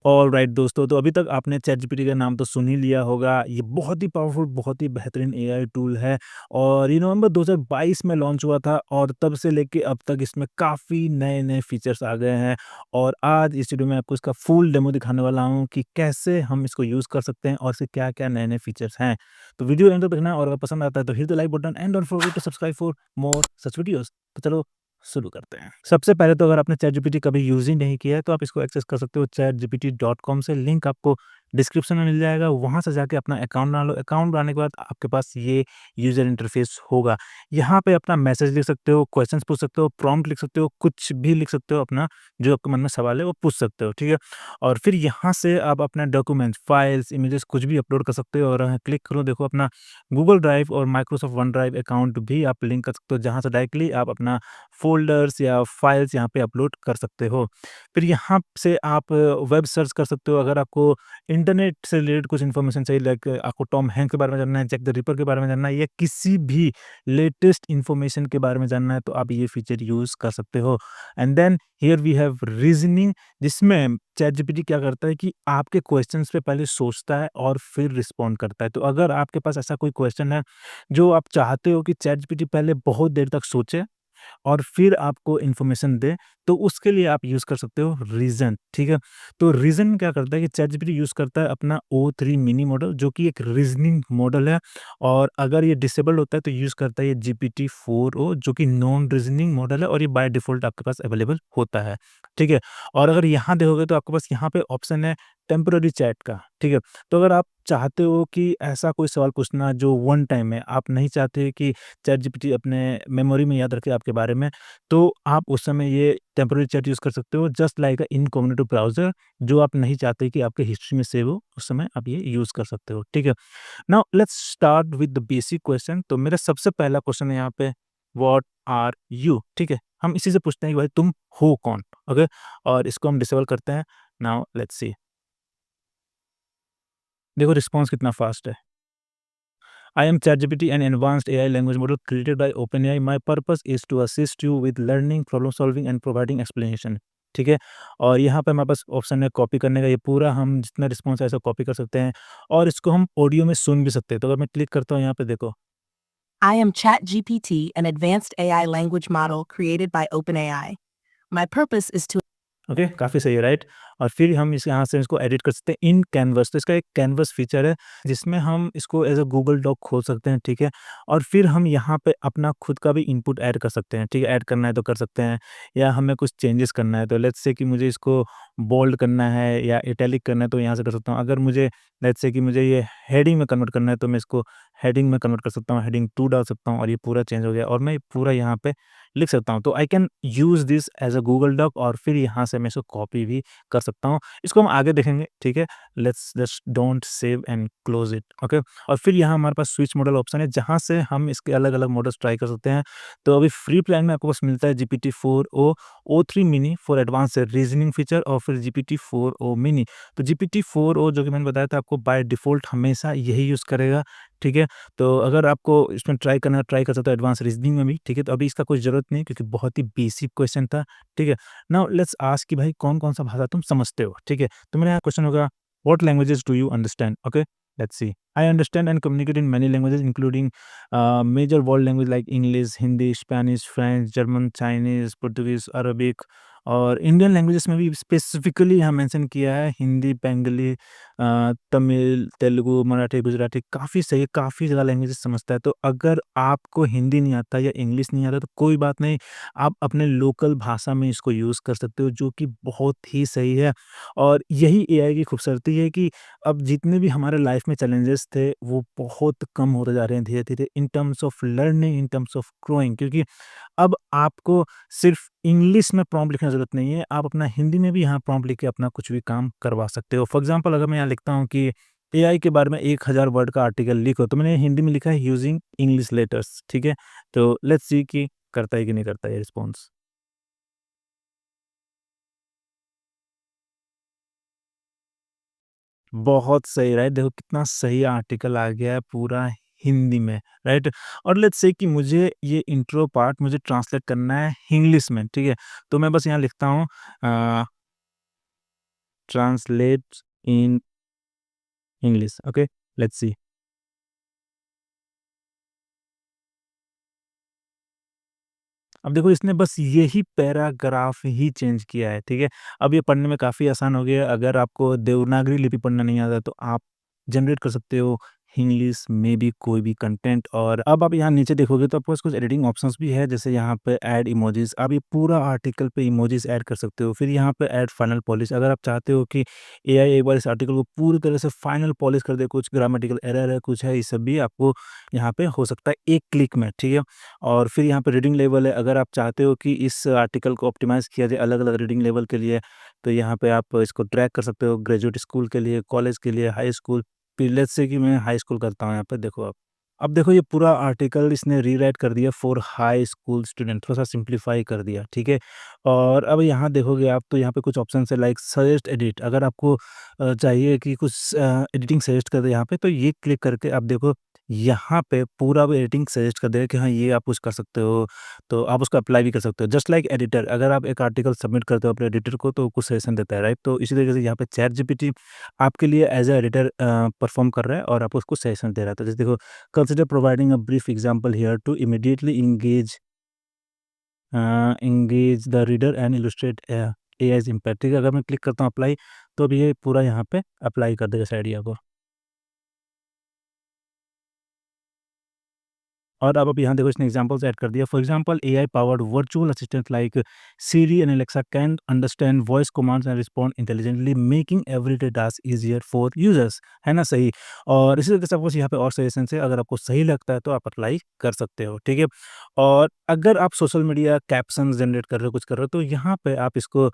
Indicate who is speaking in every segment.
Speaker 1: Alright दोस्तों, तो अभी तक आपने चैटजीपीटी का नाम तो सुन ही लिया होगा। ये बहुत ही पावरफुल, बहुत ही बेहतरीन एआई टूल है और ये नवंबर 2022 में लॉन्च हुआ था और तब से लेके अब तक इसमें काफ़ी नए-नए फीचर्स आ गए हैं और आज इस वीडियो में आपको इसका फुल डेमो दिखाने वाला हूँ कि कैसे हम इसको यूज़ कर सकते हैं और इसके क्या-क्या नए-नए फीचर्स हैं। तो वीडियो एंड तक देखना और अगर पसंद आता है तो hit the like button and don't forget to subscribe for more such videos. तो चलो शुरू करते हैं। सबसे पहले तो अगर आपने चैटजीपीटी कभी यूज़ ही नहीं किया है तो आप इसको एक्सेस कर सकते हो chatgpt.com से। लिंक आपको डिस्क्रिप्शन में मिल जाएगा। वहाँ से जाके अपना अकाउंट बना लो। अकाउंट बनाने के बाद आपके पास ये यूज़र इंटरफेस होगा। यहाँ पे अपना मैसेज लिख सकते हो, क्वेश्चंस पूछ सकते हो, प्रॉम्प्ट लिख सकते हो, कुछ भी लिख सकते हो अपना जो आपके मन में सवाल है वो पूछ सकते हो, ठीक है? और फिर यहाँ से आप अपना डॉक्यूमेंट्स, फाइल्स, इमेजेस कुछ भी अपलोड कर सकते हो और क्लिक करो देखो अपना गूगल ड्राइव और माइक्रोसॉफ्ट वन ड्राइव अकाउंट भी आप लिंक कर सकते हो जहाँ से डायरेक्टली आप अपना फ़ोल्डर्स या फाइल्स यहाँ पे अपलोड कर सकते हो। फिर यहाँ से आप वेब सर्च कर सकते हो अगर आपको इंटरनेट से रिलेटेड कुछ इन्फॉर्मेशन चाहिए लाइक आपको टॉम हैंक के बारे में जानना है, जैक द रिपर के बारे में जानना है या किसी भी लेटेस्ट इन्फॉर्मेशन के बारे में जानना है तो आप ये फीचर यूज़ कर सकते हो। And then here we have reasoning जिसमें चैटजीपीटी क्या करता है कि आपके क्वेश्चंस पे पहले सोचता है और फिर रिस्पॉन्ड करता है। तो अगर आपके पास ऐसा कोई क्वेश्चन है जो आप चाहते हो कि चैटजीपीटी पहले बहुत देर तक सोचे और फिर आपको इन्फॉर्मेशन दे, तो उसके लिए आप यूज़ कर सकते हो रीज़न, ठीक है? तो रीज़न क्या करता है कि चैटजीपीटी यूज़ करता है अपना ओ3 मिनी मॉडल जो कि एक रीज़निंग मॉडल है और अगर ये डिसेबल्ड होता है तो यूज़ करता है ये जीपीटी-4o जो कि नॉन रीज़निंग मॉडल है और ये बाय डिफ़ॉल्ट आपके पास अवेलेबल होता है, ठीक है? और अगर यहाँ देखोगे तो आपके पास यहाँ पे ऑप्शन है टेम्परेरी चैट का, ठीक है? तो अगर आप चाहते हो कि ऐसा कोई सवाल पूछना जो वन टाइम है, आप नहीं चाहते कि चैटजीपीटी अपने मेमोरी में याद रखे आपके बारे में, तो आप उस समय ये टेम्परेरी चैट यूज़ कर सकते हो जस्ट लाइक अ इनकॉग्निटो ब्राउज़र जो आप नहीं चाहते कि आपके हिस्ट्री में सेव हो, उस समय आप ये यूज़ कर सकते हो, ठीक है? Now let's start with the basic question. तो मेरा सबसे पहला क्वेश्चन है यहाँ पे व्हाट आर यू? ठीक है? हम इसी से पूछते हैं कि भाई तुम हो कौन? ओके? और इसको हम डिसेबल करते हैं। Now let's see. देखो रिस्पॉन्स कितना फास्ट है। I am ChatGPT, an advanced AI language model created by OpenAI. My purpose is to assist you with learning, problem solving and providing explanation. ठीक है? और यहाँ पे हमारे पास ऑप्शन है कॉपी करने का, ये पूरा हम जितना रिस्पॉन्स है ऐसा कॉपी कर सकते हैं और इसको हम ऑडियो में सुन भी सकते हैं। तो अगर मैं क्लिक करता हूँ यहाँ पे देखो।
Speaker 2: I am ChatGPT, an advanced AI language model created by OpenAI. My purpose is to
Speaker 1: okay, काफ़ी सही है, राइट? और फिर हम इस यहाँ से इसको एडिट कर सकते हैं इन कैनवस। तो इसका एक कैनवस फीचर है जिसमें हम इसको एज अ गूगल डॉक खोल सकते हैं, ठीक है? और फिर हम यहाँ पे अपना खुद का भी इनपुट ऐड कर सकते हैं, ठीक है? ऐड करना है तो कर सकते हैं या हमें कुछ चेंजेस करना है तो लेट्स से कि मुझे इसको बोल्ड करना है या इटैलिक करना है तो यहाँ से कर सकता हूँ। अगर मुझे लेट्स से कि मुझे ये हेडिंग में कन्वर्ट करना है तो मैं इसको हेडिंग में कन्वर्ट कर सकता हूँ, हेडिंग 2 डाल सकता हूँ और ये पूरा चेंज हो गया और मैं पूरा यहाँ पे लिख सकता हूँ। तो I can use this as a Google doc और फिर यहाँ से मैं इसको कॉपी भी कर सकता हूँ। इसको हम आगे देखेंगे, ठीक है? Let's just don't save and close it, okay? और फिर यहाँ हमारे पास स्विच मॉडल ऑप्शन है जहाँ से हम इसके अलग-अलग मॉडल्स ट्राई कर सकते हैं। तो अभी फ्री प्लान में आपको पास मिलता है जीपीटी-4o ओ3 mini for advance reasoning feature और फिर जीपीटी-4o मिनी। तो जीपीटी-4o जो कि मैंने बताया था आपको बाय डिफ़ॉल्ट हमेशा यही यूज़ करेगा, ठीक है? तो अगर आपको इसमें ट्राई कर सकते हो एडवांस रीजनिंग में भी, ठीक है? तो अभी इसका कोई ज़रूरत नहीं है क्योंकि बहुत ही बेसिक क्वेश्चन था, ठीक है? नाउ लेट्स आस्क कि भाई कौन-कौन सा भाषा तुम समझते हो, ठीक है? तो मेरा यहाँ क्वेश्चन होगा what languages do you understand? Okay, let's see. I understand and communicate in many languages including major world language like English, Hindi, Spanish, French, German, Chinese, Portuguese, Arabic और इंडियन लैंग्वेजेस में भी स्पेसिफिकली यहाँ mention किया है हिंदी, बंगाली, तमिल, तेलुगु, मराठी, गुजराती काफ़ी सही है, काफ़ी ज़्यादा लैंग्वेजेस समझता है। तो अगर आपको हिंदी नहीं आता या इंग्लिश नहीं आता तो कोई बात नहीं, आप अपने लोकल भाषा में इसको यूज़ कर सकते हो जो कि बहुत ही सही है। और यही एआई की खूबसूरती है कि अब जितने भी हमारे लाइफ में चैलेंजेस थे वो बहुत कम होते जा रहे हैं धीरे-धीरे in terms of learning, in terms of growing क्योंकि अब आपको सिर्फ़ इंग्लिश में प्रॉम्प्ट लिखने की ज़रूरत नहीं है, आप अपना हिंदी में भी यहाँ प्रॉम्प्ट लिख के अपना कुछ भी काम करवा सकते हो। फॉर एग्ज़ाम्पल अगर मैं यहाँ लिखता हूँ कि एआई के बारे में 1000 वर्ड का आर्टिकल लिखो, तो मैंने हिंदी में लिखा है यूजिंग इंग्लिश लेटर्स, ठीक है? तो लेट्स सी कि करता है कि नहीं करता है ये रिस्पॉन्स। बहुत सही, राइट? देखो कितना सही आर्टिकल आ गया है पूरा हिंदी में, राइट? और लेट्स से कि मुझे ये इंट्रो पार्ट मुझे ट्रांसलेट करना है इंग्लिश में, ठीक है? तो मैं बस यहाँ लिखता हूँ अ translates in English. Okay, let's see. अब देखो इसने बस यही पैराग्राफ ही चेंज किया है, ठीक है? अब ये पढ़ने में काफ़ी आसान हो गया है। अगर आपको देवनागरी लिपि पढ़ना नहीं आता तो आप जनरेट कर सकते हो इंग्लिश में भी कोई भी कंटेंट। और अब आप यहाँ नीचे देखोगे तो आपके पास कुछ एडिटिंग ऑप्शंस भी है, जैसे यहाँ पे ऐड इमोजीज। आप ये पूरा आर्टिकल पे इमोजीज ऐड कर सकते हो। फिर यहाँ पे ऐड फाइनल पॉलिश, अगर आप चाहते हो कि एआई एक बार इस आर्टिकल को पूरी तरह से फाइनल पॉलिश कर दे, कुछ ग्रामेटिकल एरर है, कुछ है, ये सब भी आपको यहाँ पे हो सकता है एक क्लिक में, ठीक है? और फिर यहाँ पे रीडिंग लेवल है, अगर आप चाहते हो कि इस आर्टिकल को ऑप्टिमाइज़ किया जाए अलग-अलग रीडिंग लेवल के लिए, तो यहाँ पे आप इसको ड्रैग कर सकते हो ग्रेजुएट स्कूल के लिए, कॉलेज के लिए, हाई स्कूल। फिर लेट्स से कि मैं हाई स्कूल करता हूँ यहाँ पे, देखो आप। अब देखो ये पूरा आर्टिकल इसने रीराइट कर दिया फॉर हाई स्कूल स्टूडेंट, थोड़ा-सा सिम्प्लीफाई कर दिया, ठीक है? और अब यहाँ देखोगे आप तो यहाँ पे कुछ ऑप्शंस है लाइक सजेस्ट एडिट, अगर आपको चाहिए कि कुछ एडिटिंग सजेस्ट कर दे यहाँ पे, तो ये क्लिक करके आप देखो यहाँ पे पूरा वो एडिटिंग सजेस्ट कर देगा कि हाँ, ये आप कुछ कर सकते हो, तो आप उसको अप्लाई भी कर सकते हो। जस्ट लाइक एडिटर, अगर आप एक आर्टिकल सबमिट करते हो अपने एडिटर को तो कुछ सजेशन देता है, राइट? तो इसी तरीके से यहाँ पे चैट जीपीटी आपके लिए एज़ अ एडिटर परफ़ॉर्म कर रहा है और आपको उसको सजेशन दे रहा है। तो जैसे देखो, consider providing a brief example here to immediately engage the reader and illustrate AI's impact, ठीक है? अगर मैं क्लिक करता हूँ अप्लाई, तो अब ये पूरा यहाँ पे अप्लाई कर देगा इस आइडिया को। और अब यहाँ देखो इसने एग्जांपल्स ऐड कर दिया। For example AI powered virtual assistant like Siri and Alexa can understand voice commands and respond intelligently making everyday task easier for users, है ना सही? और इसी तरीके से आपको यहाँ पे और सजेशन है, अगर आपको सही लगता है तो आप अप्लाई कर सकते हो, ठीक है? और अगर आप सोशल मीडिया कैप्शन जनरेट कर रहे हो, कुछ कर रहे हो, तो यहाँ पे आप इसको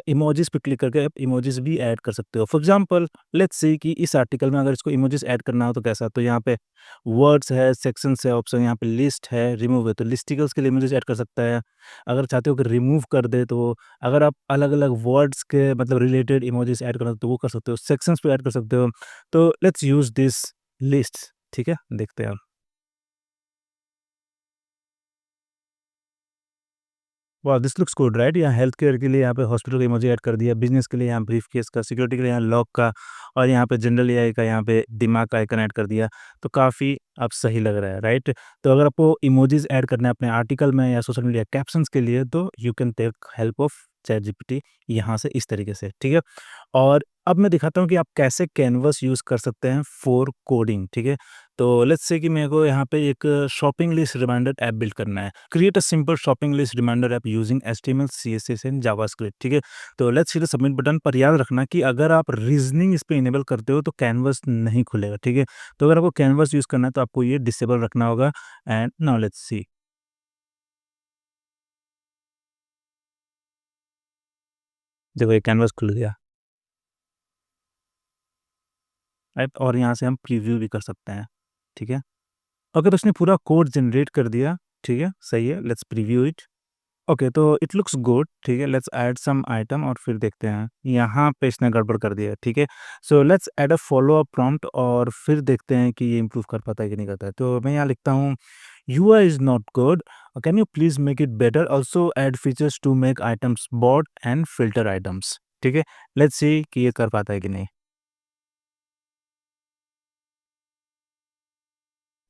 Speaker 1: इमोजीज पे क्लिक करके आप इमोजीज भी ऐड कर सकते हो। फॉर एग्जाम्पल लेट्स सी कि इस आर्टिकल में अगर इसको इमोजीज ऐड करना हो तो कैसा, तो यहाँ पे वर्ड्स है, सेक्शंस है, ऑप्शन यहाँ पे लिस्ट है, रिमूव है, तो लिस्टिकल्स के लिए इमेजेस ऐड कर सकता है। अगर चाहते हो कि रिमूव कर दे तो अगर आप अलग-अलग वर्ड्स के मतलब रिलेटेड इमोजीस ऐड करना तो वो कर सकते हो, सेक्शंस पे ऐड कर सकते हो। तो लेट्स यूज़ दिस लिस्ट, ठीक है? देखते हैं अब। वाह! This looks good right? यहाँ हेल्थ केयर के लिए यहाँ पे हॉस्पिटल का इमोजी ऐड कर दिया, बिज़नेस के लिए यहाँ ब्रीफ़केस का, सिक्योरिटी के लिए यहाँ लॉक का और यहाँ पे जनरल एआई का यहाँ पे दिमाग का आइकन ऐड कर दिया। तो काफ़ी अब सही लग रहा है, राइट? तो अगर आपको इमोजीज़ ऐड करना है अपने आर्टिकल में या सोशल मीडिया कैप्शंस के लिए तो you can take help of ChatGPT यहाँ से इस तरीके से, ठीक है? और अब मैं दिखाता हूँ कि आप कैसे कैनवस यूज़ कर सकते हैं फॉर कोडिंग, ठीक है? तो लेट्स से कि मेरे को यहाँ पे एक shopping list reminder app build करना है। Create a simple shopping list reminder app using HTML, CSS and JavaScript, ठीक है? तो let's hit the submit button, पर याद रखना कि अगर आप रीजनिंग इस पे इनेबल करते हो तो कैनवस नहीं खुलेगा, ठीक है? तो अगर आपको कैनवस यूज़ करना है तो आपको ये डिसेबल रखना होगा। And now let's see. देखो ये कैनवस खुल गया, राइट? और यहाँ से हम प्रीव्यू भी कर सकते हैं, ठीक है? ओके, तो इसने पूरा कोड जनरेट कर दिया, ठीक है? सही है, लेट्स प्रीव्यू इट। ओके, तो इट लुक्स गुड, ठीक है? लेट्स ऐड सम आइटम और फिर देखते हैं। यहाँ पे इसने गड़बड़ कर दिया है, ठीक है? So let's add a follow up prompt और फिर देखते हैं कि ये इम्प्रूव कर पाता है कि नहीं करता है। तो मैं यहाँ लिखता हूँ, UI is not good, can you please make it better? Also add features to make items bold and filter items, ठीक है? लेट्स सी कि ये कर पाता है कि नहीं।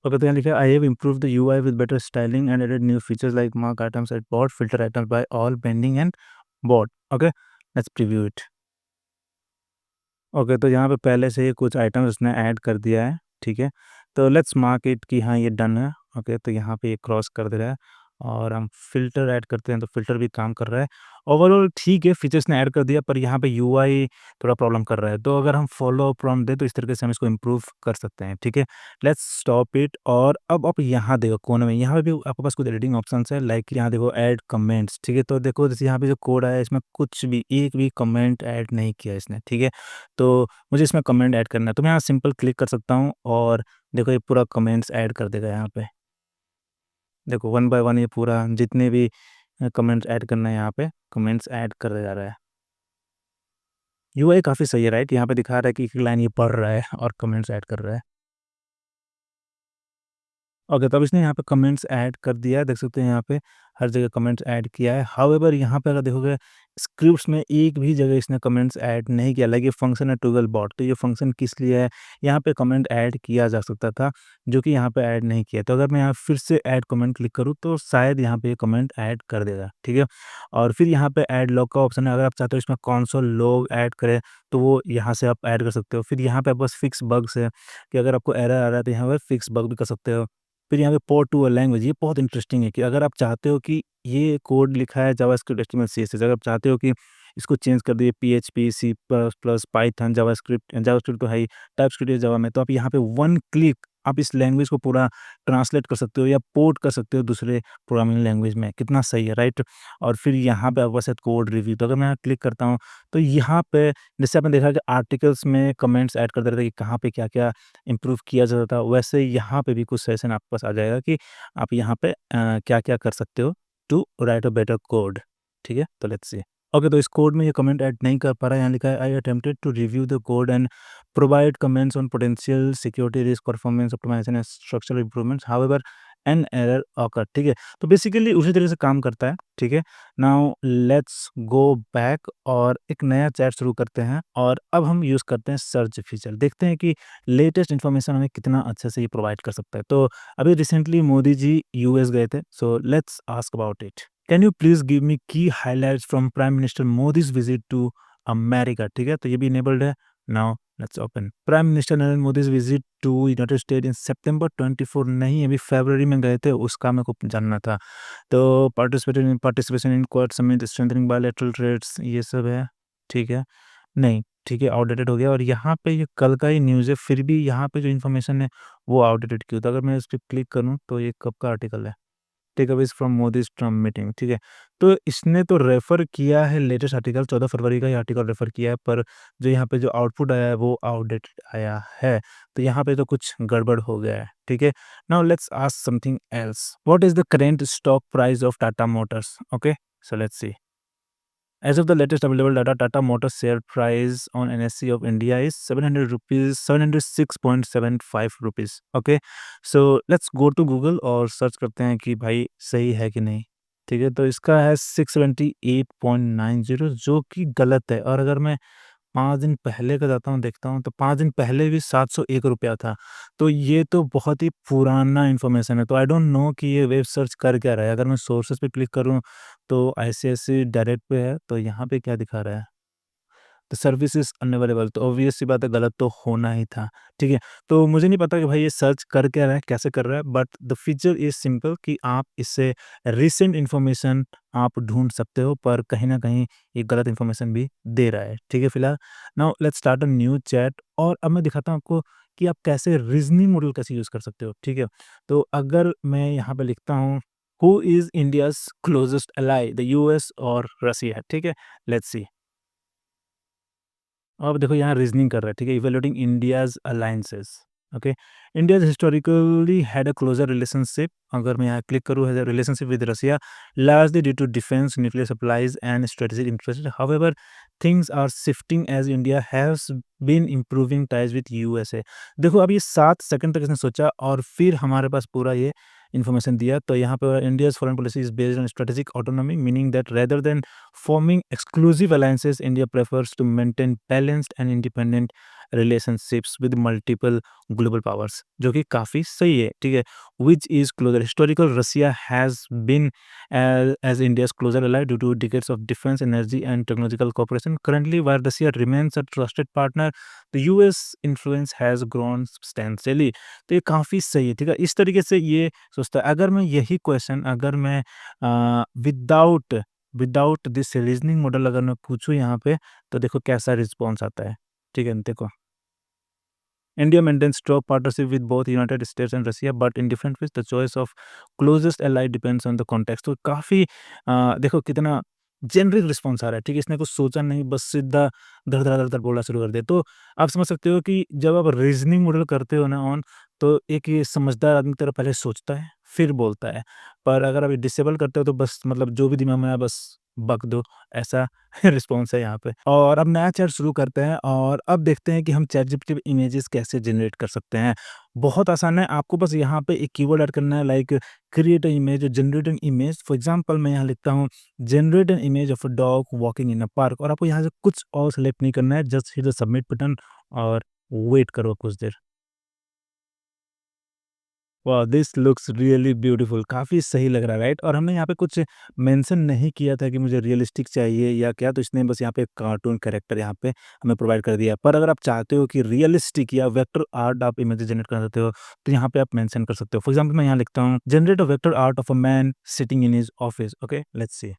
Speaker 1: ओके, तो यहाँ लिखा है, I have improved the UI with better styling and added new features like mark items at board, filter items by all bending and board. Okay, let's preview it. Okay, तो यहाँ पे पहले से ही कुछ आइटम्स उसने ऐड कर दिया है, ठीक है? तो लेट्स मार्क इट कि हाँ, ये डन है। ओके, तो यहाँ पे ये क्रॉस कर दे रहा है और हम फ़िल्टर ऐड करते हैं, तो फ़िल्टर भी काम कर रहा है। ओवरऑल ठीक है, फीचर्स ने ऐड कर दिया, पर यहाँ पे यूआई थोड़ा प्रॉब्लम कर रहा है। तो अगर हम फॉलो प्रॉम्प्ट दें, तो इस तरीके से हम इसको इम्प्रूव कर सकते हैं, ठीक है? Let's stop it. और अब आप यहाँ देखो कोने में, यहाँ पे भी आपके पास कुछ एडिटिंग ऑप्शंस है, लाइक यहाँ देखो ऐड कमेंट्स, ठीक है? तो देखो जैसे यहाँ पे जो कोड आया है, इसमें कुछ भी, एक भी कमेंट ऐड नहीं किया इसने, ठीक है? तो मुझे इसमें कमेंट ऐड करना है, तो मैं यहाँ सिंपल क्लिक कर सकता हूँ और देखो ये पूरा कमेंट्स ऐड कर देगा यहाँ पे। देखो वन बाय वन ये पूरा जितने भी कमेंट्स ऐड करना है यहाँ पे कमेंट्स ऐड कर जा रहा है। यूआई काफ़ी सही है, राइट? यहाँ पे दिखा रहा है कि एक लाइन ये पढ़ रहा है और कमेंट्स ऐड कर रहा है। ओके, तो अब इसने यहाँ पे कमेंट्स ऐड कर दिया है, देख सकते हैं यहाँ पे हर जगह कमेंट्स ऐड किया है। हाउएवर यहाँ पे अगर देखोगे स्क्रिप्ट्स में एक भी जगह इसने कमेंट्स ऐड नहीं किया। लाइक ये फंक्शन है टॉगल बॉट, तो ये फंक्शन किस लिए है? यहाँ पे कमेंट ऐड किया जा सकता था, जो कि यहाँ पे ऐड नहीं किया। तो अगर मैं यहाँ फिर से ऐड कमेंट क्लिक करूँ तो शायद यहाँ पे ये कमेंट ऐड कर देगा, ठीक है? और फिर यहाँ पे ऐड लॉग का ऑप्शन है, अगर आप चाहते हो इसमें कौन-सा लॉग ऐड करें, तो वो यहाँ से आप ऐड कर सकते हो। फिर यहाँ पे बस फिक्स बग्स है कि अगर आपको एरर आ रहा है तो यहाँ पे फिक्स बग भी कर सकते हो। फिर यहाँ पे पोर्ट टू अ लैंग्वेज, ये बहुत इंटरेस्टिंग है कि अगर आप चाहते हो कि ये कोड लिखा है जावास्क्रिप्ट, एचटीएमएल, सीएसएस, अगर आप चाहते हो कि इसको चेंज कर दिए PHP, C plus plus, Python, JavaScript तो है ही, टाइपस्क्रिप्ट है जावा में, तो आप यहाँ पे वन क्लिक आप इस लैंग्वेज को पूरा ट्रांसलेट कर सकते हो या पोर्ट कर सकते हो दूसरे प्रोग्रामिंग लैंग्वेज में। कितना सही है, राइट? और फिर यहाँ पे आपके साथ कोड रिव्यू, तो अगर मैं यहाँ क्लिक करता हूँ तो यहाँ पे जैसे आपने देखा कि आर्टिकल्स में कमेंट्स ऐड कर दे रहे थे कि कहाँ पे क्या-क्या इम्प्रूव किया जाता था, वैसे यहाँ पे भी कुछ सेशन आपके पास आ जाएगा कि आप यहाँ पे क्या-क्या कर सकते हो to write a better code, ठीक है? तो लेट्स सी। ओके, तो इस कोड में ये कमेंट ऐड नहीं कर पा रहा है, यहाँ लिखा है I attempted to review the code and provide comments on potential security risk, performance optimization and structural improvements, however an error occurred, ठीक है? तो बेसिकली उसी तरह से काम करता है, ठीक है? नाउ लेट्स गो बैक और एक नया चैट शुरू करते हैं और अब हम यूज़ करते हैं सर्च फीचर। देखते हैं कि लेटेस्ट इन्फॉर्मेशन हमें कितना अच्छे से ये प्रोवाइड कर सकता है। तो अभी रिसेंटली मोदी जी यूएस गए थे, so let's ask about it. Can you please give me key highlights from prime minister Modi's visit to America, ठीक है? तो ये भी इनेबल्ड है। Now let's open. Prime minister Narendra Modi's visit to United State in सितंबर 24 नहीं, अभी फरवरी में गए थे, उसका मेरे को जानना था। तो participation in Quad summit, strengthening bilateral trades, ये सब है, ठीक है। नहीं, ठीक है, आउटडेटेड हो गया और यहाँ पे ये कल का ही न्यूज़ है, फिर भी यहाँ पे जो इन्फॉर्मेशन है वो आउटडेटेड क्यों? तो अगर मैं इस पे क्लिक करूँ तो ये कब का आर्टिकल है? टेकअवेज़ फ्रॉम मोदीज़ ट्रम्प मीटिंग, ठीक है। तो इसने तो रेफ़र किया है लेटेस्ट आर्टिकल, 14 फरवरी का ही आर्टिकल रेफ़र किया है, पर जो यहाँ पे जो आउटपुट आया है वो आउटडेटेड आया है। तो यहाँ पे तो कुछ गड़बड़ हो गया है, ठीक है। Now let's ask something else. What is the current stock price of Tata Motors? Okay, so let's see. As of the latest available data, Tata Motors share price on NSE of India is 700 rupees, 706.75 rupees. Okay, so let's go to Google और search करते हैं कि भाई सही है कि नहीं। ठीक है, तो इसका है 678.90, जो कि गलत है। और अगर मैं 5 दिन पहले का जाता हूँ, देखता हूँ, तो 5 दिन पहले भी ₹701 था। तो ये तो बहुत ही पुराना इन्फॉर्मेशन है, तो आई डोंट नो कि ये वेब सर्च कर क्या रहा है। अगर मैं सोर्सेज़ पे क्लिक करूँ, तो आईसीआईसी डायरेक्ट पे है, तो यहाँ पे क्या दिखा रहा है? द सर्विस इज़ अनअवेलेबल, तो ऑब्वियस सी बात है, गलत तो होना ही था, ठीक है? तो मुझे नहीं पता कि भाई ये सर्च कर क्या रहा है, कैसे कर रहा है, but the feature is simple कि आप इससे रीसेंट इन्फॉर्मेशन आप ढूँढ सकते हो, पर कहीं न कहीं ये गलत इन्फॉर्मेशन भी दे रहा है, ठीक है फिलहाल। Now let's start a new chat और अब मैं दिखाता हूँ आपको कि आप कैसे रीज़निंग मॉडल कैसे यूज़ कर सकते हो, ठीक है? तो अगर मैं यहाँ पे लिखता हूँ, who is India's closest ally, the US और रसिया, ठीक है? Let's see. अब देखो यहाँ रीजनिंग कर रहा है, ठीक है? Evaluating India's alliances, okay? India's historically had a closer relationship, अगर मैं यहाँ क्लिक करूँ, has a relationship with Russia largely due to defence, nuclear supplies and strategic interest. However things are shifting as India has been improving ties with USA. देखो अब ये 7 second तक इसने सोचा और फिर हमारे पास पूरा ये इन्फॉर्मेशन दिया। तो यहाँ पे India's foreign policy is based on strategic autonomy, meaning that rather than forming exclusive alliances, India prefers to maintain balanced and independent relationships with multiple global powers, जो कि काफ़ी सही है, ठीक है? Which is closer. Historical Russia has been as India's closer ally due to decades of defense, energy, and technological cooperation. Currently, while Russia remains a trusted partner, the US influence has grown substantially. तो ये काफ़ी सही है, ठीक है? इस तरीके से ये सोचता है। अगर मैं यही क्वेश्चन अगर मैं without without this reasoning model अगर मैं पूछूँ यहाँ पे, तो देखो कैसा रिस्पॉन्स आता है, ठीक है? देखो, India maintains strong partnership with both United States and Russia but in different ways, the choice of closest ally depends on the context. तो काफ़ी देखो कितना जेनरिक रिस्पॉन्स आ रहा है, ठीक है? इसने कुछ सोचा नहीं, बस सीधा धड़-धड़ बोलना शुरू कर दिया। तो आप समझ सकते हो कि जब आप रीजनिंग मॉडल करते हो ना ऑन, तो एक ये समझदार आदमी की तरह पहले सोचता है, फिर बोलता है। पर अगर आप ये डिसेबल करते हो तो बस मतलब जो भी दिमाग में आया बस बक दो, ऐसा रिस्पॉन्स है यहाँ पे। और अब नया चैट शुरू करते हैं और अब देखते हैं कि हम चैटजीपीटी पे इमेजेस कैसे जनरेट कर सकते हैं। बहुत आसान है, आपको बस यहाँ पे एक कीवर्ड ऐड करना है like create a image, generate an image. For example मैं यहाँ लिखता हूँ generate an image of a dog walking in a park, और आपको यहाँ से कुछ और सेलेक्ट नहीं करना है, just hit the submit button और वेट करो कुछ देर। वाह! दिस लुक्स रियली ब्यूटीफुल, काफ़ी सही लग रहा है, राइट? और हमने यहाँ पे कुछ मेंशन नहीं किया था कि मुझे रियलिस्टिक चाहिए या क्या, तो इसने बस यहाँ पे कार्टून कैरेक्टर यहाँ पे हमें प्रोवाइड कर दिया। पर अगर आप चाहते हो कि रियलिस्टिक या वेक्टर आर्ट आप इमेजेस जनरेट करना चाहते हो, तो यहाँ पे आप मेंशन कर सकते हो। फॉर एग्जांपल मैं यहाँ लिखता हूँ, generate a vector art of a man sitting in his office. Okay, let's C.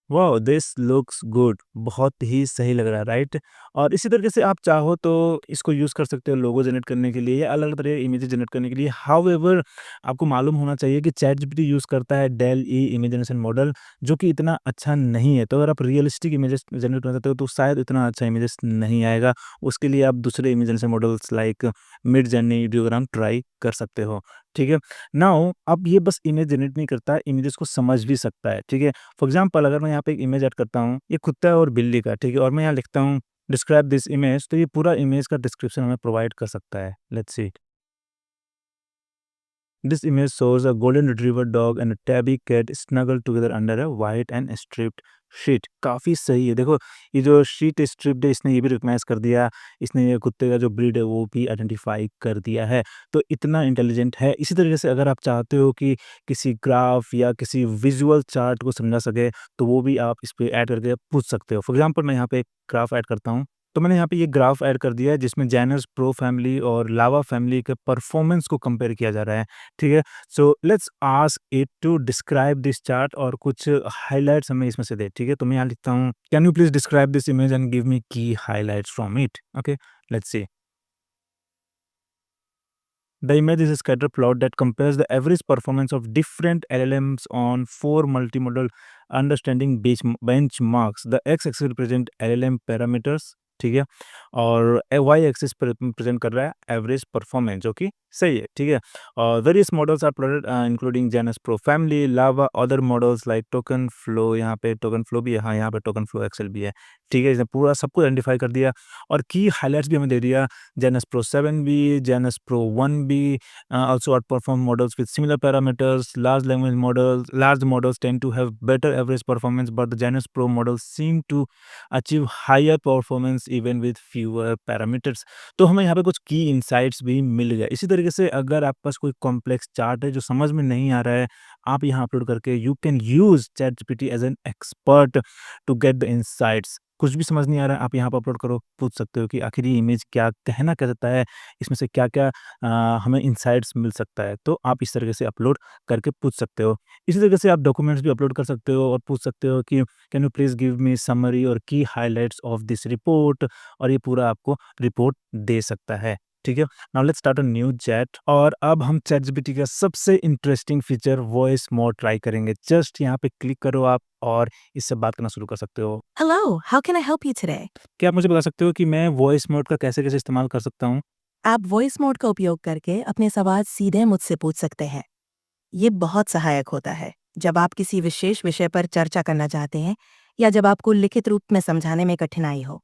Speaker 1: Wow! This looks good, बहुत ही सही लग रहा है, राइट? और इसी तरीके से आप चाहो तो इसको यूज़ कर सकते हो लोगो जनरेट करने के लिए या अलग तरह के इमेजेस जनरेट करने के लिए। हाउएवर आपको मालूम होना चाहिए कि चैटजीपीटी यूज़ करता है DALL E image generation model, जो कि इतना अच्छा नहीं है। तो अगर आप रियलिस्टिक इमेजेस जनरेट करना चाहते हो तो शायद इतना अच्छा इमेजेस नहीं आएगा। उसके लिए आप दूसरे image generation models like Midjourney, ड्यूराम ट्राई कर सकते हो, ठीक है? नाउ अब ये बस इमेज जनरेट नहीं करता है, इमेजेस को समझ भी सकता है, ठीक है? फॉर एग्जाम्पल अगर मैं यहाँ पे एक इमेज ऐड करता हूँ, ये कुत्ता और बिल्ली का, ठीक है? और मैं यहाँ लिखता हूँ डिस्क्राइब दिस इमेज, तो ये पूरा इमेज का डिस्क्रिप्शन हमें प्रोवाइड कर सकता है। Let's C. This image shows a golden retriever dog and a tabby cat snuggled together under a white and striped sheet. काफ़ी सही है। देखो, ये जो शीट स्ट्रिप्ड है इसने ये भी रिकॉग्नाइज़ कर दिया, इसने ये कुत्ते का जो ब्रीड है वो भी आइडेंटिफ़ाई कर दिया है। तो इतना इंटेलिजेंट है। इसी तरीके से अगर आप चाहते हो कि किसी ग्राफ या किसी विज़ुअल चार्ट को समझा सके, तो वो भी आप इस पे ऐड करके पूछ सकते हो। फॉर एग्ज़ाम्पल मैं यहाँ पे एक ग्राफ ऐड करता हूँ। तो मैंने यहाँ पे ये ग्राफ ऐड कर दिया है जिसमें जैनस प्रो फैमिली और लावा फैमिली के परफ़ॉर्मेंस को कंपेयर किया जा रहा है, ठीक है? So let's ask it to describe this chart और कुछ हाइलाइट्स हमें इसमें से दे, ठीक है? तो मैं यहाँ लिखता हूँ, can you please describe this image and give me key highlights from it? Okay, let's see. The image is a scatter plot that compares the average performance of different LLMs on four multimodal understanding benchmarks. The x-axis represent LLM parameters, ठीक है? और Y axis present कर रहा है average performance, जो कि सही है, ठीक है? और various models are provided including Janus Pro family, LLaVA, other models like token flow, यहाँ पे टोकन फ्लो भी है, हाँ, यहाँ पे टोकन फ्लो एक्सेल भी है, ठीक है? इसने पूरा सब कुछ आइडेंटिफाई कर दिया और की हाइलाइट्स भी हमें दे दिया। Janus Pro 7B, Janus Pro 1B also outperform models with similar parameters. Large models tend to have better average performance, but the Janus Pro models seem to achieve higher performance even with fewer parameters. तो हमें यहाँ पे कुछ की insights भी मिल गए। इसी तरीके से अगर आपके पास कोई कॉम्प्लेक्स चार्ट है जो समझ में नहीं आ रहा है, आप यहाँ अपलोड करके you can use ChatGPT as an expert to get the insights. कुछ भी समझ नहीं आ रहा है, आप यहाँ पे अपलोड करो, पूछ सकते हो कि आखिर ये इमेज क्या कहना क्या चाहता है, इसमें से क्या-क्या हमें इनसाइट्स मिल सकता है। तो आप इस तरीके से अपलोड करके पूछ सकते हो। इसी तरीके से आप डॉक्यूमेंट्स भी अपलोड कर सकते हो और पूछ सकते हो कि can you please give me summary और की हाइलाइट्स ऑफ दिस रिपोर्ट, और ये पूरा आपको रिपोर्ट दे सकता है। ठीक है? Now let's start a new chat, और अब हम चैटजीपीटी का सबसे interesting feature voice mode try करेंगे। जस्ट यहाँ पे क्लिक करो आप और इससे बात करना शुरू कर सकते हो।
Speaker 2: Hello, how can I help you today?
Speaker 1: क्या आप मुझे बता सकते हो कि मैं वॉइस मोड का कैसे-कैसे इस्तेमाल कर सकता हूँ?
Speaker 2: आप वॉइस मोड का उपयोग करके अपने सवाल सीधे मुझसे पूछ सकते हैं। ये बहुत सहायक होता है जब आप किसी विशेष विषय पर चर्चा करना चाहते हैं या जब आपको लिखित रूप में समझाने में कठिनाई हो।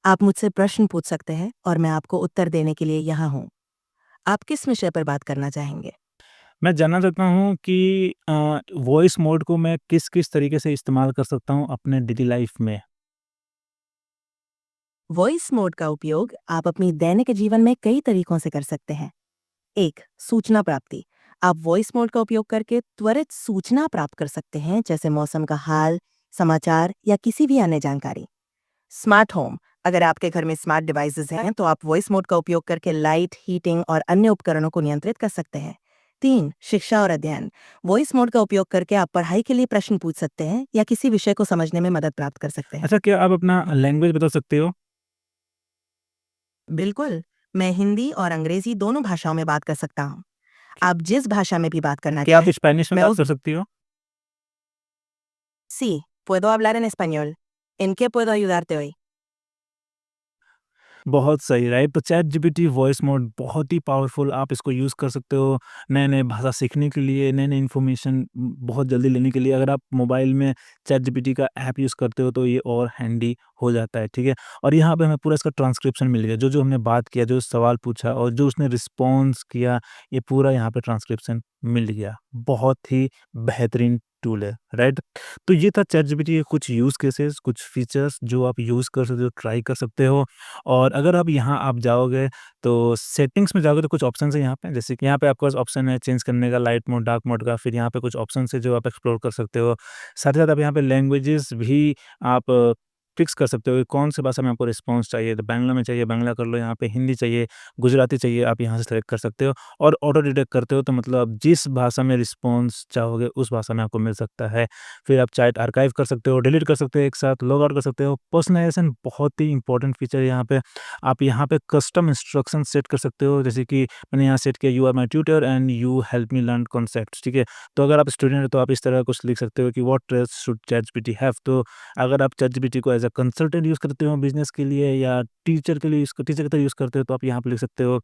Speaker 2: आप मुझसे प्रश्न पूछ सकते हैं और मैं आपको उत्तर देने के लिए यहाँ हूँ। आप किस विषय पर बात करना चाहेंगे?
Speaker 1: मैं जानना चाहता हूँ कि वॉइस मोड को मैं किस-किस तरीके से इस्तेमाल कर सकता हूँ अपने डेली लाइफ़ में?
Speaker 2: वॉइस मोड का उपयोग आप अपनी दैनिक जीवन में कई तरीकों से कर सकते हैं। 1. सूचना प्राप्ति। आप वॉइस मोड का उपयोग करके त्वरित सूचना प्राप्त कर सकते हैं, जैसे मौसम का हाल, समाचार या किसी भी अन्य जानकारी। Smart home. अगर आपके घर में स्मार्ट डिवाइसेस हैं तो आप वॉइस मोड का उपयोग करके लाइट, हीटिंग और अन्य उपकरणों को नियंत्रित कर सकते हैं। 3. शिक्षा और अध्ययन। वॉइस मोड का उपयोग करके आप पढ़ाई के लिए प्रश्न पूछ सकते हैं या किसी विषय को समझने में मदद प्राप्त कर सकते हैं।
Speaker 1: अच्छा, क्या आप अपना लैंग्वेज बता सकते हो?
Speaker 2: बिल्कुल, मैं हिंदी और अंग्रेजी दोनों भाषाओं में बात कर सकता हूँ। आप जिस भाषा में भी बात करना
Speaker 1: क्या आप
Speaker 2: चाहें,
Speaker 1: स्पेनिश में
Speaker 2: मैं
Speaker 1: बात
Speaker 2: उस
Speaker 1: कर सकती हो?
Speaker 2: Sí, puedo hablar en español. ¿En qué puedo ayudarte hoy?
Speaker 1: बहुत सही, राइट? तो चैट जीपीटी वॉइस मोड बहुत ही पावरफुल, आप इसको यूज़ कर सकते हो नए-नए भाषा सीखने के लिए, नए-नए इन्फॉर्मेशन बहुत जल्दी लेने के लिए। अगर आप मोबाइल में चैट जीपीटी का ऐप यूज़ करते हो तो ये और हैंडी हो जाता है, ठीक है? और यहाँ पे हमें पूरा इसका ट्रांसक्रिप्शन मिल गया, जो-जो हमने बात किया, जो सवाल पूछा और जो उसने रिस्पॉन्स किया, ये पूरा यहाँ पे ट्रांसक्रिप्शन मिल गया। बहुत ही बेहतरीन टूल है, राइट? तो ये था चैट जीपीटी के कुछ यूज़ केसेस, कुछ फीचर्स जो आप यूज़ कर सकते हो, ट्राई कर सकते हो। और अगर अब यहाँ आप जाओगे तो सेटिंग्स में जाओगे तो कुछ ऑप्शंस हैं यहाँ पे, जैसे कि यहाँ पे आपके पास ऑप्शन है चेंज करने का लाइट मोड, डार्क मोड का, फिर यहाँ पे कुछ ऑप्शंस है जो आप एक्सप्लोर कर सकते हो। साथ ही साथ आप यहाँ पे लैंग्वेजेस भी आप फिक्स कर सकते हो कि कौन सी भाषा में आपको रिस्पॉन्स चाहिए, तो बांग्ला में चाहिए बांग्ला कर लो, यहाँ पे हिंदी चाहिए, गुजराती चाहिए, आप यहाँ से सेलेक्ट कर सकते हो और ऑटो डिटेक्ट करते हो तो मतलब जिस भाषा में रिस्पॉन्स चाहोगे उस भाषा में आपको मिल सकता है। फिर आप चाहे आर्काइव कर सकते हो, डिलीट कर सकते हो एक साथ, लॉग आउट कर सकते हो। पर्सनलाइज़ेशन बहुत ही इंपॉर्टेंट फीचर है यहाँ पे। आप यहाँ पे कस्टम इंस्ट्रक्शन सेट कर सकते हो, जैसे कि मैंने यहाँ सेट किया, you are my tutor and you help me learn concepts, ठीक है? तो अगर आप स्टूडेंट हो तो आप इस तरह कुछ लिख सकते हो कि what traits should ChatGPT have. तो अगर आप चैटजीपीटी को एज़ अ कंसल्टेंट यूज़ करते हो बिज़नेस के लिए या टीचर के लिए टीचर की तरह यूज़ करते हो तो आप यहाँ पे लिख सकते हो।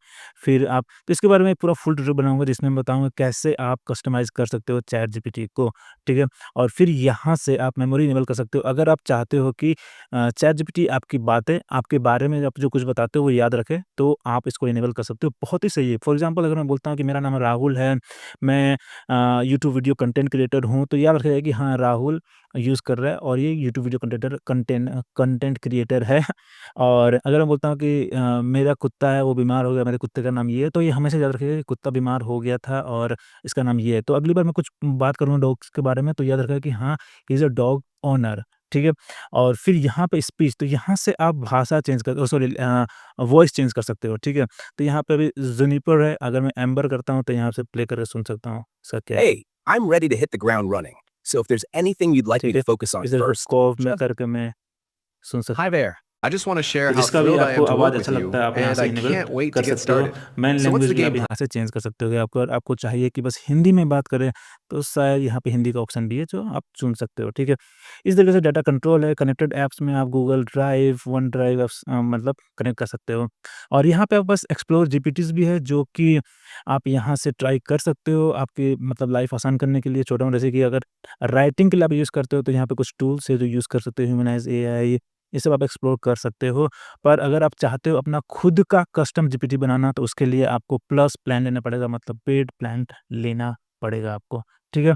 Speaker 1: फिर आप तो इसके बारे में पूरा फुल ट्यूटोरियल बनाऊँगा जिसमें मैं बताऊँगा कैसे आप कस्टमाइज़ कर सकते हो चैटजीपीटी को, ठीक है? और फिर यहाँ से आप मेमोरी इनेबल कर सकते हो। अगर आप चाहते हो कि चैटजीपीटी आपकी बातें आपके बारे में आप जो कुछ बताते हो वो याद रखे, तो आप इसको इनेबल कर सकते हो। बहुत ही सही है। फॉर एग्ज़ाम्पल अगर मैं बोलता हूँ कि मेरा नाम राहुल है, मैं यूट्यूब वीडियो कंटेंट क्रिएटर हूँ, तो याद रखेगा कि हाँ, राहुल यूज़ कर रहा है और ये यूट्यूब वीडियो कंटेंट क्रिएटर है। और अगर मैं बोलता हूँ कि मेरा कुत्ता है वो बीमार हो गया, मेरे कुत्ते का नाम ये है, तो ये हमेशा याद रखिएगा कि कुत्ता बीमार हो गया था और इसका नाम ये है। तो अगली बार मैं कुछ बात करूँगा डॉग्स के बारे में तो याद रखिएगा कि हाँ, he is a dog owner, ठीक है? और फिर यहाँ पे स्पीच, तो यहाँ से आप भाषा चेंज कर सॉरी वॉइस चेंज कर सकते हो, ठीक है? तो यहाँ पे अभी जुनिपर है, अगर मैं एम्बर करता हूँ तो यहाँ से प्ले करके सुन सकता हूँ, इसका क्या है,
Speaker 3: Hey, I'm ready to hit the ground running. So if there's anything you'd like me
Speaker 1: ठीक
Speaker 3: to
Speaker 1: है?
Speaker 3: focus on
Speaker 1: इस तरह से
Speaker 3: first,
Speaker 1: कॉफ में
Speaker 3: just
Speaker 1: करके मैं सुन
Speaker 3: hi
Speaker 1: सकता हूँ।
Speaker 3: there. I just want to share
Speaker 1: तो
Speaker 3: how
Speaker 1: जिसका भी
Speaker 3: thrilled I
Speaker 1: आपको
Speaker 3: am to
Speaker 1: आवाज़
Speaker 3: work
Speaker 1: अच्छा
Speaker 3: with
Speaker 1: लगता
Speaker 3: you,
Speaker 1: है, आप यहाँ
Speaker 3: and
Speaker 1: से
Speaker 3: I
Speaker 1: इनेबल
Speaker 3: can't wait
Speaker 1: कर
Speaker 3: to get
Speaker 1: सकते हो।
Speaker 3: started.
Speaker 1: Main
Speaker 3: So what's
Speaker 1: language
Speaker 3: the
Speaker 1: भी
Speaker 3: game
Speaker 1: आप
Speaker 3: plan?
Speaker 1: यहाँ से चेंज कर सकते हो। अगर आपको चाहिए कि बस हिंदी में बात करें, तो शायद यहाँ पे हिंदी का ऑप्शन भी है, जो आप चुन सकते हो, ठीक है? इस तरीके से डाटा कंट्रोल है, कनेक्टेड ऐप्स में आप Google drive, one drive apps मतलब कनेक्ट कर सकते हो। और यहाँ पे आप बस एक्सप्लोर जीपीटीज़ भी है, जो कि आप यहाँ से ट्राई कर सकते हो, आपकी मतलब लाइफ़ आसान करने के लिए छोटा-मोटा जैसे कि अगर राइटिंग के लिए आप यूज़ करते हो, तो यहाँ पे कुछ टूल्स है जो यूज़ कर सकते हो, ह्यूमनाइज़ एआई, ये सब आप एक्सप्लोर कर सकते हो। पर अगर आप चाहते हो अपना खुद का कस्टम जीपीटी बनाना तो उसके लिए आपको प्लस प्लान लेना पड़ेगा मतलब पेड प्लान लेना पड़ेगा आपको, ठीक है?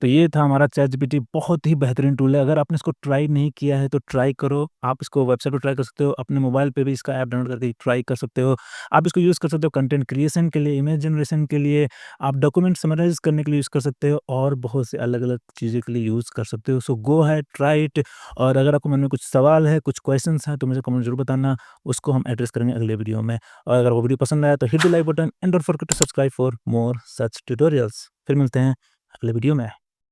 Speaker 1: तो ये था हमारा चैटजीपीटी बहुत ही बेहतरीन टूल है। अगर आपने इसको ट्राई नहीं किया है तो ट्राई करो। आप इसको वेबसाइट पे ट्राई कर सकते हो, अपने मोबाइल पे भी इसका ऐप डाउनलोड करके ट्राई कर सकते हो। आप इसको यूज़ कर सकते हो कंटेंट क्रिएशन के लिए, इमेज जनरेशन के लिए, आप डॉक्यूमेंट समराइज़ करने के लिए यूज़ कर सकते हो और बहुत से अलग-अलग चीज़ों के लिए यूज़ कर सकते हो। सो गो अहेड ट्राई इट। और अगर आपको मन में कुछ सवाल है, कुछ क्वेश्चन्स हैं तो मुझे कमेंट ज़रूर बताना, उसको हम एड्रेस करेंगे अगले वीडियो में। और अगर वो वीडियो पसंद आया तो hit the like button and don't forget to subscribe for more such tutorials. फिर मिलते हैं अगले वीडियो में।